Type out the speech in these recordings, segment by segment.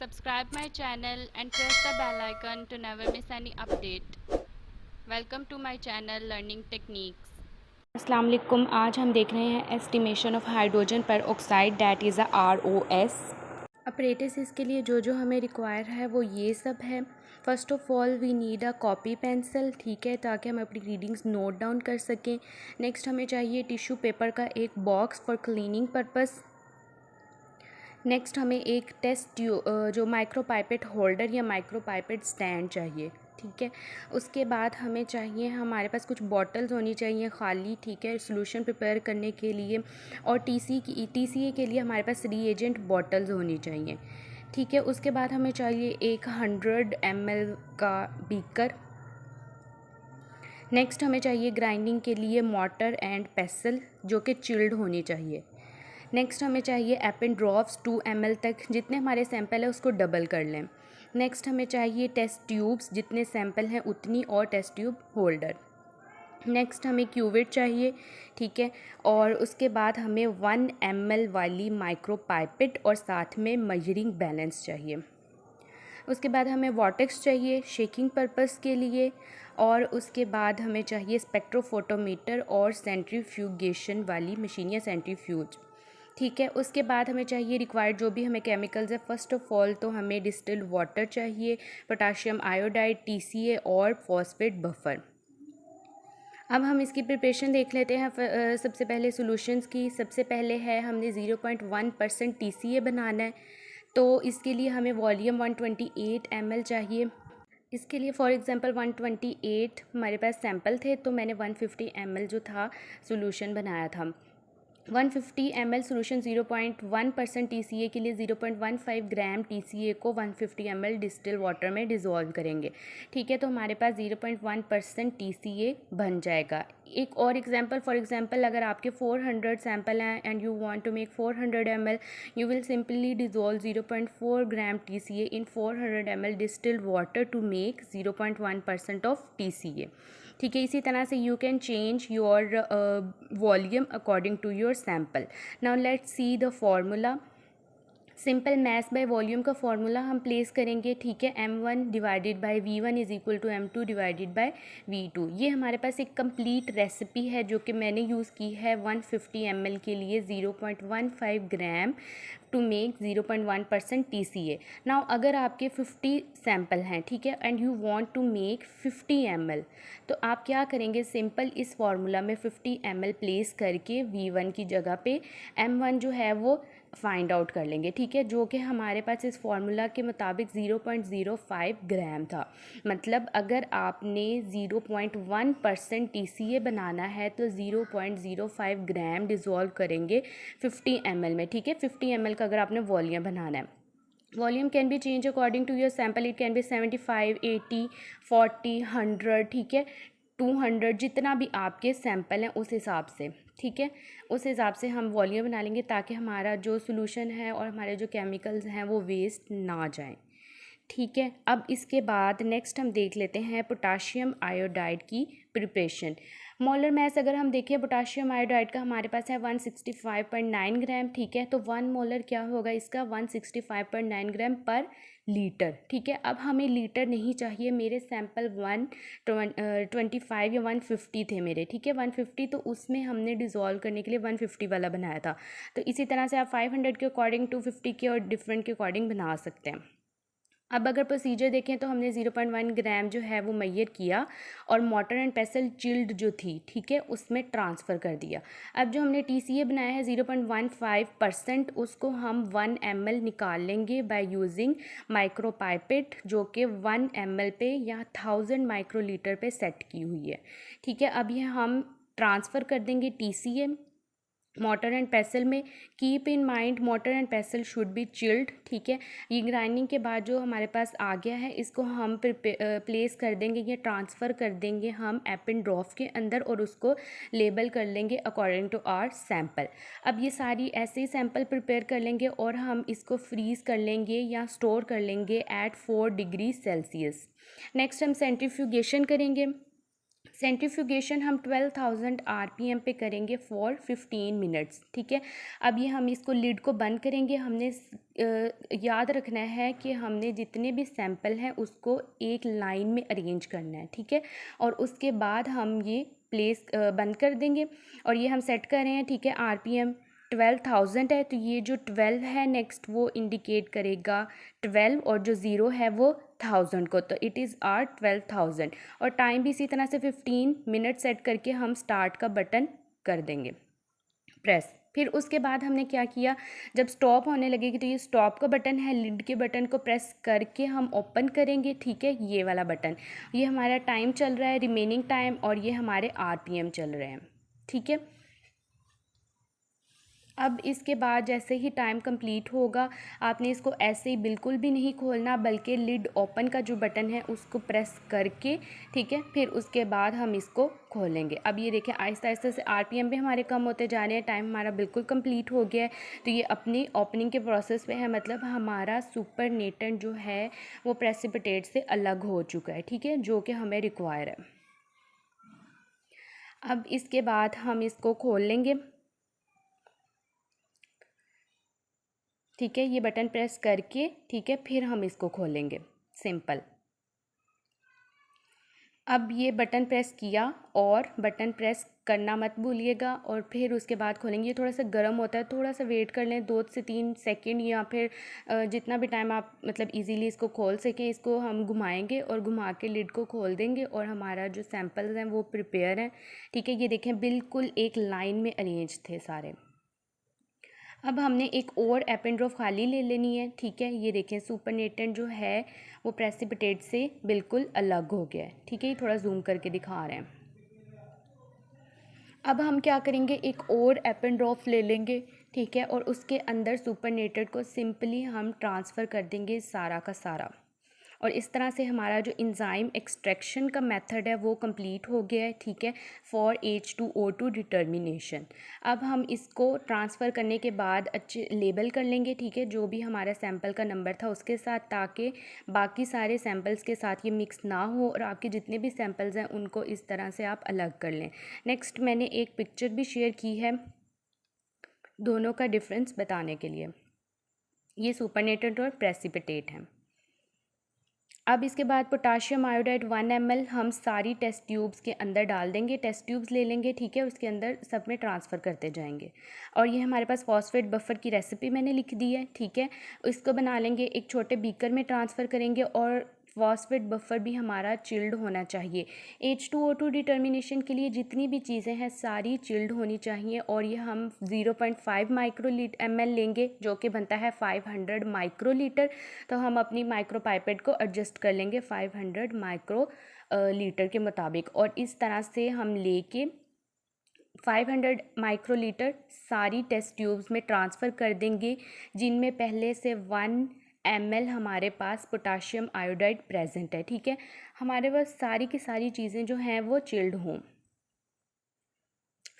Subscribe my channel and press the bell icon to never miss any update. Welcome to my channel Learning Techniques. अस्सलाम वालेकुम। आज हम देख रहे हैं एस्टिमेशन ऑफ हाइड्रोजन पर oxide that is a ROS। Apparatus इसके लिए जो हमें रिक्वायर है वो ये सब है। First of all we need a copy pencil, ठीक है, ताकि हम अपनी रीडिंग्स नोट डाउन कर सकें। नेक्स्ट हमें चाहिए टिश्यू पेपर का एक box for cleaning purpose. Next हमें एक टेस्ट जो माइक्रोपाइपेट होल्डर या माइक्रोपाइपेट स्टैंड चाहिए, ठीक है। उसके बाद हमें चाहिए, हमारे पास कुछ बॉटल्स होनी चाहिए खाली, ठीक है, सॉल्यूशन प्रिपेयर करने के लिए। और TCA के लिए हमारे पास रीएजेंट बॉटल्स होनी चाहिए, ठीक है। उसके बाद हमें चाहिए एक 100 ml का बीकर। नेक्स्ट हमें चाहिए ग्राइंडिंग के लिए मॉर्टर एंड पेसल जो कि चिल्ड होनी चाहिए। नेक्स्ट हमें चाहिए एपिन ड्रॉप्स 2 ml तक, जितने हमारे सैंपल है उसको डबल कर लें। नेक्स्ट हमें चाहिए टेस्ट ट्यूब्स, जितने सैंपल हैं उतनी, और टेस्ट ट्यूब होल्डर। नेक्स्ट हमें क्यूविट चाहिए, ठीक है। और उसके बाद हमें 1 ml वाली माइक्रो पाइपेट और साथ में मेजरिंग बैलेंस चाहिए। उसके बाद हमें वॉटेक्स चाहिए शेकिंग पर्पस के लिए। और उसके बाद हमें चाहिए स्पेक्ट्रोफोटोमीटर और सेंट्रीफ्यूगेशन वाली मशीन या सेंट्रीफ्यूज, ठीक है। उसके बाद हमें चाहिए रिक्वायर्ड जो भी हमें केमिकल्स है। फर्स्ट ऑफ ऑल तो हमें डिस्टिल्ड वाटर चाहिए, पोटाशियम आयोडाइड, TCA और फॉस्फेट बफर। अब हम इसकी प्रिपरेशन देख लेते हैं। सबसे पहले सॉल्यूशंस की, सबसे पहले है हमने 0.1% TCA बनाना है। तो इसके लिए हमें वॉल्यूम 128 ml चाहिए। इसके लिए फॉर एग्ज़ाम्पल 128 हमारे पास सैंपल थे, तो मैंने 150 ml जो था सॉल्यूशन बनाया था। 150 ml सॉल्यूशन 0.1% TCA के लिए 0.15 ग्राम TCA को 150 ml डिस्टिल वाटर में डिज़ोल्व करेंगे, ठीक है। तो हमारे पास 0.1% TCA बन जाएगा। एक और एग्जांपल, फॉर एग्जांपल अगर आपके 400 सैंपल हैं and you want to make 400 ml, you will simply dissolve 0.4 gram TCA in 400 ml distilled water to make 0.1% of TCA, ठीक है। इसी तरह से you can change your volume according to your sample. Now let's see the formula. Simple math by volume का formula हम place करेंगे, ठीक है। M1 divided by V1 is equal to M2 divided by V2। ये हमारे पास एक complete recipe है जो कि मैंने यूज़ की है 150 ml के लिए 0.15 gram to make 0.1% TCA। Now अगर आपके 50 सैंपल हैं, ठीक है, and you want to make 50 ml, तो आप क्या करेंगे, सिंपल इस फार्मूला में 50 ml प्लेस करके V1 की जगह पे M1 जो है वो फाइंड आउट कर लेंगे, ठीक है, जो कि हमारे पास इस फार्मूला के मुताबिक 0.05 ग्राम था। मतलब अगर आपने 0.1% TCA बनाना है तो 0.05 ग्राम डिज़ोल्व करेंगे 50 ml में, ठीक है। 50 ml का अगर आपने वॉल्यूम बनाना है, volume can be change according to your sample, it can be 75, 80, 40, 100, ठीक है, 200, जितना भी आपके सैंपल हैं उस हिसाब से, ठीक है। उस हिसाब से हम वॉल्यूम बना लेंगे ताकि हमारा जो सॉल्यूशन है और हमारे जो केमिकल्स हैं वो वेस्ट ना जाएं, ठीक है। अब इसके बाद नेक्स्ट हम देख लेते हैं पोटाशियम आयोडाइड की प्रिपरेशन। मोलर मैस अगर हम देखें पोटाशियम आयोडाइड का, हमारे पास है 165.9 ग्राम, ठीक है। तो 1 मोलर क्या होगा इसका, 165.9 ग्राम पर लीटर, ठीक है। अब हमें लीटर नहीं चाहिए, मेरे सैंपल 125 या 150 थे मेरे, ठीक है, 150, तो उसमें हमने डिज़ोल्व करने के लिए 150 वाला बनाया था। तो इसी तरह से आप 500 के अकॉर्डिंग, 250 के और डिफरेंट के अकॉर्डिंग बना सकते हैं। अब अगर प्रोसीजर देखें तो हमने 0.1 ग्राम जो है वो मेजर किया और मॉर्टर एंड पेसल चिल्ड जो थी, ठीक है, उसमें ट्रांसफ़र कर दिया। अब जो हमने TCA बनाया है 0.15%, उसको हम 1 ml निकाल लेंगे बाय यूजिंग माइक्रोपाइपेट जो कि 1 ml पे या 1000 माइक्रोलीटर पे सेट की हुई है, ठीक है। अब ये हम ट्रांसफ़र कर देंगे TCA मॉर्टर एंड पेसल में। Keep in mind mortar and पेसल should be chilled, ठीक है। ये ग्राइंडिंग के बाद जो हमारे पास आ गया है इसको हम प्लेस कर देंगे या ट्रांसफ़र कर देंगे हम एपिन ड्रॉप के अंदर और उसको लेबल कर लेंगे अकॉर्डिंग टू आवर सैंपल। अब ये सारी ऐसे ही सैंपल प्रिपेयर कर लेंगे और हम इसको फ्रीज़ कर लेंगे या स्टोर कर लेंगे एट 4 डिग्री सेल्सियस। नेक्स्ट हम सेंट्रीफ्यूगेशन करेंगे। सेंट्रीफ्यूगेशन हम 12,000 आरपीएम पे करेंगे फॉर 15 मिनट्स, ठीक है। अब ये हम इसको लिड को बंद करेंगे। हमने याद रखना है कि हमने जितने भी सैंपल हैं उसको एक लाइन में अरेंज करना है, ठीक है। और उसके बाद हम ये प्लेस बंद कर देंगे और ये हम सेट कर रहे हैं, ठीक है। आरपीएम 12,000 है, तो ये जो 12 है नेक्स्ट वो इंडिकेट करेगा 12 और जो ज़ीरो है वो 1000 को, तो इट इज़ आर 12,000। और टाइम भी इसी तरह से 15 मिनट सेट करके हम स्टार्ट का बटन कर देंगे प्रेस। फिर उसके बाद हमने क्या किया, जब स्टॉप होने लगेगी तो ये स्टॉप का बटन है, लिड के बटन को प्रेस करके हम ओपन करेंगे, ठीक है। ये वाला बटन, ये हमारा टाइम चल रहा है, रिमेनिंग टाइम, और ये हमारे आरपीएम चल रहे हैं, ठीक है। अब इसके बाद जैसे ही टाइम कंप्लीट होगा आपने इसको ऐसे ही बिल्कुल भी नहीं खोलना, बल्कि लिड ओपन का जो बटन है उसको प्रेस करके, ठीक है, फिर उसके बाद हम इसको खोलेंगे। अब ये देखें आहिस्ता आहिस्ता से आरपीएम भी हमारे कम होते जा रहे हैं, टाइम हमारा बिल्कुल कंप्लीट हो गया है। तो ये अपनी ओपनिंग के प्रोसेस पे है, मतलब हमारा सुपरनेटेंट जो है वो प्रेसिपिटेट से अलग हो चुका है, ठीक है, जो कि हमें रिक्वायर है। अब इसके बाद हम इसको खोल लेंगे, ठीक है। ये बटन प्रेस करके, ठीक है, फिर हम इसको खोलेंगे, सिंपल। अब ये बटन प्रेस किया और बटन प्रेस करना मत भूलिएगा, और फिर उसके बाद खोलेंगे। ये थोड़ा सा गर्म होता है, थोड़ा सा वेट कर लें 2 से 3 सेकंड, या फिर जितना भी टाइम आप मतलब इजीली इसको खोल सकें। इसको हम घुमाएंगे और घुमा के लिड को खोल देंगे और हमारा जो सैम्पल्स हैं वो प्रिपेयर हैं, ठीक है। ये देखें बिल्कुल एक लाइन में अरेंज थे सारे। अब हमने एक और एपेंड्रोफ खाली ले लेनी है, ठीक है। ये देखें सुपरनेटेंट जो है वो प्रेसिपिटेट से बिल्कुल अलग हो गया है, ठीक है। ये थोड़ा जूम करके दिखा रहे हैं। अब हम क्या करेंगे, एक और एपेंड्रोफ ले लेंगे, ठीक है, और उसके अंदर सुपरनेटेड को सिंपली हम ट्रांसफ़र कर देंगे सारा का सारा। और इस तरह से हमारा जो इंजाइम एक्सट्रैक्शन का मेथड है वो कंप्लीट हो गया है, ठीक है, फॉर H2O2 डिटर्मिनेशन। अब हम इसको ट्रांसफ़र करने के बाद अच्छे लेबल कर लेंगे, ठीक है, जो भी हमारा सैंपल का नंबर था उसके साथ, ताकि बाकी सारे सैंपल्स के साथ ये मिक्स ना हो और आपके जितने भी सैंपल्स हैं उनको इस तरह से आप अलग कर लें। नेक्स्ट मैंने एक पिक्चर भी शेयर की है दोनों का डिफरेंस बताने के लिए। ये सुपरनेटेड और प्रेसिपिटेट हैं। अब इसके बाद पोटाशियम आयोडाइड 1 ml हम सारी टेस्ट ट्यूब्स के अंदर डाल देंगे, टेस्ट ट्यूब्स ले लेंगे, ठीक है, उसके अंदर सब में ट्रांसफ़र करते जाएंगे। और ये हमारे पास फॉस्फेट बफर की रेसिपी मैंने लिख दी है, ठीक है। इसको बना लेंगे, एक छोटे बीकर में ट्रांसफ़र करेंगे, और फॉस्फेट बफर भी हमारा चिल्ड होना चाहिए। H2O2 डिटर्मिनेशन के लिए जितनी भी चीज़ें हैं सारी चिल्ड होनी चाहिए, और ये हम 0.5 ml लेंगे, जो कि बनता है 500 माइक्रोलीटर। तो हम अपनी माइक्रो पाइपेट को एडजस्ट कर लेंगे 500 माइक्रो लीटर के मुताबिक, और इस तरह से हम लेके 500 माइक्रोलीटर सारी टेस्ट ट्यूब्स में ट्रांसफ़र कर देंगे, जिनमें पहले से 1 ml हमारे पास पोटाशियम आयोडाइड प्रेजेंट है, ठीक है। हमारे पास सारी की सारी चीज़ें जो हैं वो चिल्ड हों।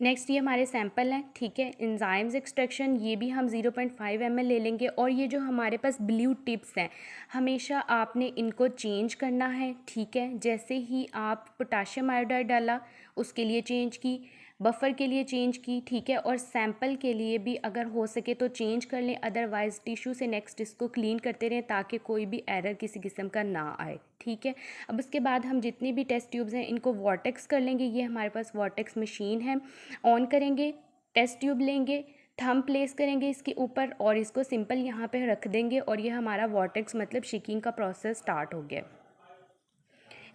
नेक्स्ट ये हमारे सैंपल हैं, ठीक है। एंजाइम्स एक्सट्रैक्शन ये भी हम 0.5 ml ले लेंगे, और ये जो हमारे पास ब्लू टिप्स हैं हमेशा आपने इनको चेंज करना है, ठीक है। जैसे ही आप पोटाशियम आयोडाइड डाला उसके लिए चेंज की, बफर के लिए चेंज की, ठीक है, और सैंपल के लिए भी अगर हो सके तो चेंज कर लें, अदरवाइज़ टिश्यू से नेक्स्ट इसको क्लीन करते रहें ताकि कोई भी एरर किसी किस्म का ना आए, ठीक है। अब उसके बाद हम जितनी भी टेस्ट ट्यूब्स हैं इनको वॉर्टेक्स कर लेंगे। ये हमारे पास वॉर्टेक्स मशीन है, ऑन करेंगे, टेस्ट ट्यूब लेंगे, थंब प्लेस करेंगे इसके ऊपर और इसको सिंपल यहाँ पे रख देंगे, और ये हमारा वॉर्टेक्स मतलब शेकिंग का प्रोसेस स्टार्ट हो गया।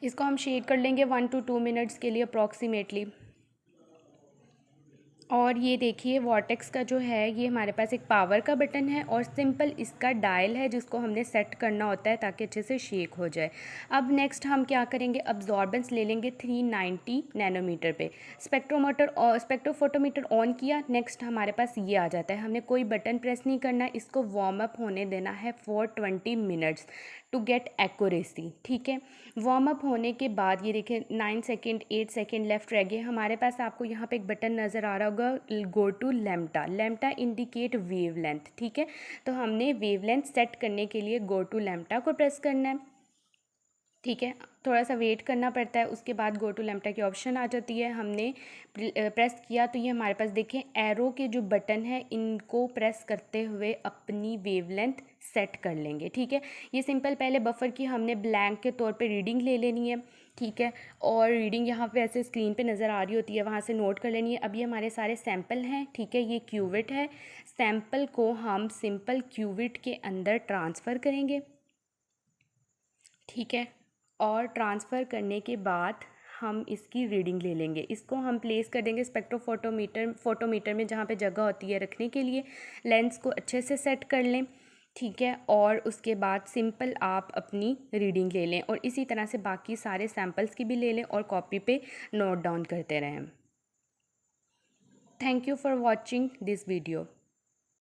इसको हम शेक कर लेंगे 1 to 2 मिनट्स के लिए अप्रॉक्सीमेटली। और ये देखिए वॉर्टेक्स का जो है ये हमारे पास एक पावर का बटन है और सिंपल इसका डायल है जिसको हमने सेट करना होता है ताकि अच्छे से शेक हो जाए। अब नेक्स्ट हम क्या करेंगे, अब्जॉर्बेंस ले लेंगे 390 नैनोमीटर पे। स्पेक्ट्रोमीटर और स्पेक्ट्रोफोटोमीटर ऑन किया, नेक्स्ट हमारे पास ये आ जाता है। हमने कोई बटन प्रेस नहीं करना, इसको वार्म अप होने देना है for 20 minutes to get accuracy, ठीक है। वार्म अप होने के बाद ये देखिए 9 सेकेंड 8 सेकेंड लेफ्ट रह गए हमारे पास। आपको यहाँ पे एक बटन नज़र आ रहा होगा, go to lambda. Lambda indicate wavelength, ठीक है। तो हमने वेव लेंथ सेट करने के लिए गो टू लैम्डा को प्रेस करना है। ठीक है, थोड़ा सा वेट करना पड़ता है। उसके बाद गो टू लैम्पटा की ऑप्शन आ जाती है। हमने प्रेस किया तो ये हमारे पास देखें एरो के जो बटन है इनको प्रेस करते हुए अपनी वेवलेंथ सेट कर लेंगे। ठीक है, ये सिंपल पहले बफर की हमने ब्लैंक के तौर पे रीडिंग ले लेनी है। ठीक है, और रीडिंग यहाँ पे ऐसे स्क्रीन पे नज़र आ रही होती है, वहाँ से नोट कर लेनी है। अब ये हमारे सारे सैंपल हैं। ठीक है, ये क्यूबिट है। सैंपल को हम सिंपल क्यूबिट के अंदर ट्रांसफ़र करेंगे। ठीक है, और ट्रांसफ़र करने के बाद हम इसकी रीडिंग ले लेंगे। इसको हम प्लेस कर देंगे फोटोमीटर में, जहाँ पे जगह होती है रखने के लिए। लेंस को अच्छे से सेट कर लें। ठीक है, और उसके बाद सिंपल आप अपनी रीडिंग ले लें और इसी तरह से बाकी सारे सैंपल्स की भी ले लें और कॉपी पे नोट डाउन करते रहें। Thank you for watching this video.